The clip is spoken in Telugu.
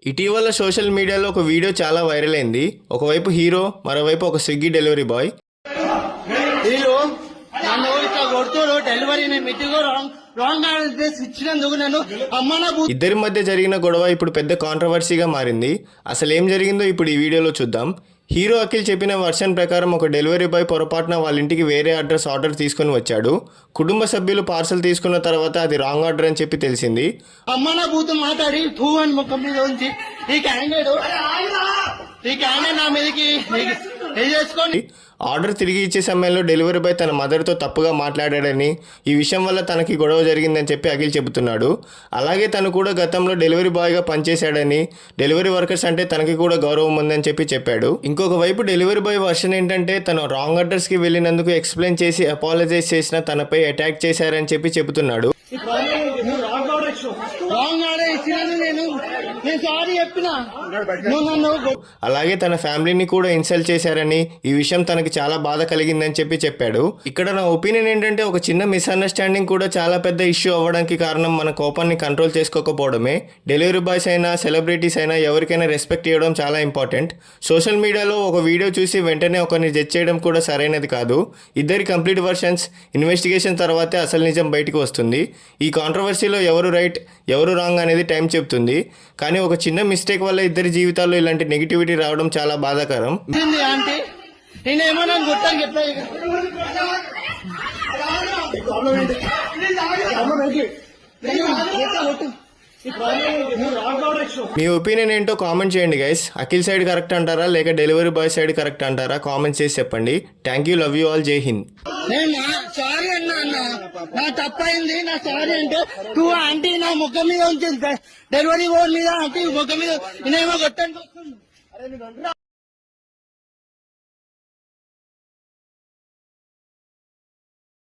ఇటీవల సోషల్ మీడియాలో ఒక వీడియో చాలా వైరల్ అయింది. ఒకవైపు హీరో, మరోవైపు ఒక స్విగ్గీ డెలివరీ బాయ్. హీరో నన్ను ఇట్లా కొడుతుడు డెలివరీ రాంగ్ అడ్రస్ ఇచ్చినందుకు నన్ను ఇద్దరి మధ్య జరిగిన గొడవ ఇప్పుడు పెద్ద కాంట్రవర్సీగా మారింది. అసలు ఏం జరిగిందో ఇప్పుడు ఈ వీడియోలో చూద్దాం. హీరో అఖిల్ చెప్పిన వర్షన్ ప్రకారం ఒక డెలివరీ బాయ్ పొరపాటున వాళ్ళ ఇంటికి వేరే అడ్రస్ ఆర్డర్ తీసుకొని వచ్చాడు. కుటుంబ సభ్యులు పార్సల్ తీసుకున్న తర్వాత అది రాంగ్ ఆర్డర్ అని చెప్పి తెలిసింది. అమ్మ నా బూతు మాట్లాడి టూ అని ముఖం మీద ఉంచి ఈ క్యాండిడేట్ నా మీదకి చేసుకొని ఆర్డర్ తిరిగి ఇచ్చే సమయంలో డెలివరీ బాయ్ తన మదర్తో తప్పుగా మాట్లాడాడని, ఈ విషయం వల్ల తనకి గొడవ జరిగిందని చెప్పి అఖిల్ చెబుతున్నాడు. అలాగే తను కూడా గతంలో డెలివరీ బాయ్గా పనిచేశాడని, డెలివరీ వర్కర్స్ అంటే తనకి కూడా గౌరవం ఉందని చెప్పాడు. ఇంకొక వైపు డెలివరీ బాయ్ వర్షన్ ఏంటంటే తను రాంగ్ అడ్రస్కి వెళ్ళినందుకు ఎక్స్ప్లెయిన్ చేసి అపాలజైజ్ చేసిన తనపై అటాక్ చేశారని చెబుతున్నాడు. అలాగే తన ఫ్యామిలీని కూడా ఇన్సల్ట్ చేశారని, ఈ విషయం తనకి చాలా బాధ కలిగిందని చెప్పాడు. ఇక్కడ నా ఒపీనియన్ ఏంటంటే ఒక చిన్న మిస్అండర్స్టాండింగ్ కూడా చాలా పెద్ద ఇష్యూ అవ్వడానికి కారణం మన కోపాన్ని కంట్రోల్ చేసుకోకపోవడమే. డెలివరీ బాయ్స్ అయినా, సెలబ్రిటీస్ అయినా ఎవరికైనా రెస్పెక్ట్ ఇవ్వడం చాలా ఇంపార్టెంట్. సోషల్ మీడియాలో ఒక వీడియో చూసి వెంటనే ఒకరిని జడ్జ్ చేయడం కూడా సరైనది కాదు. ఇద్దరి కంప్లీట్ వర్షన్స్ ఇన్వెస్టిగేషన్ తర్వాతే అసలు నిజం బయటకు వస్తుంది. ఈ కాంట్రవర్సీలో ఎవరు రైట్, ఎవరు రాంగ్ అనేది టైం చెప్తుంది. కానీ ఒక చిన్న మిస్టేక్ వల్ల ఇద్దరి జీవితాల్లో ఇలాంటి నెగిటివిటీ రావడం చాలా బాధాకరం. మీ ఒపీనియన్ ఏంటో కామెంట్ చేయండి గైస్. అఖిల్ సైడ్ కరెక్ట్ అంటారా లేక డెలివరీ బాయ్ సైడ్ కరెక్ట్ అంటారా? కామెంట్ చేసి చెప్పండి. Thank you, love you all, జై హింద్. సారీ అన్నా నా తప్పైంది, నా సారీ అంటే టూ ఆంటీ నా ముఖం మీద ఉంచింది, డెలివరీ బోర్డు మీద ఆంటీ ముఖం మీద నేనేమో కొట్టండి.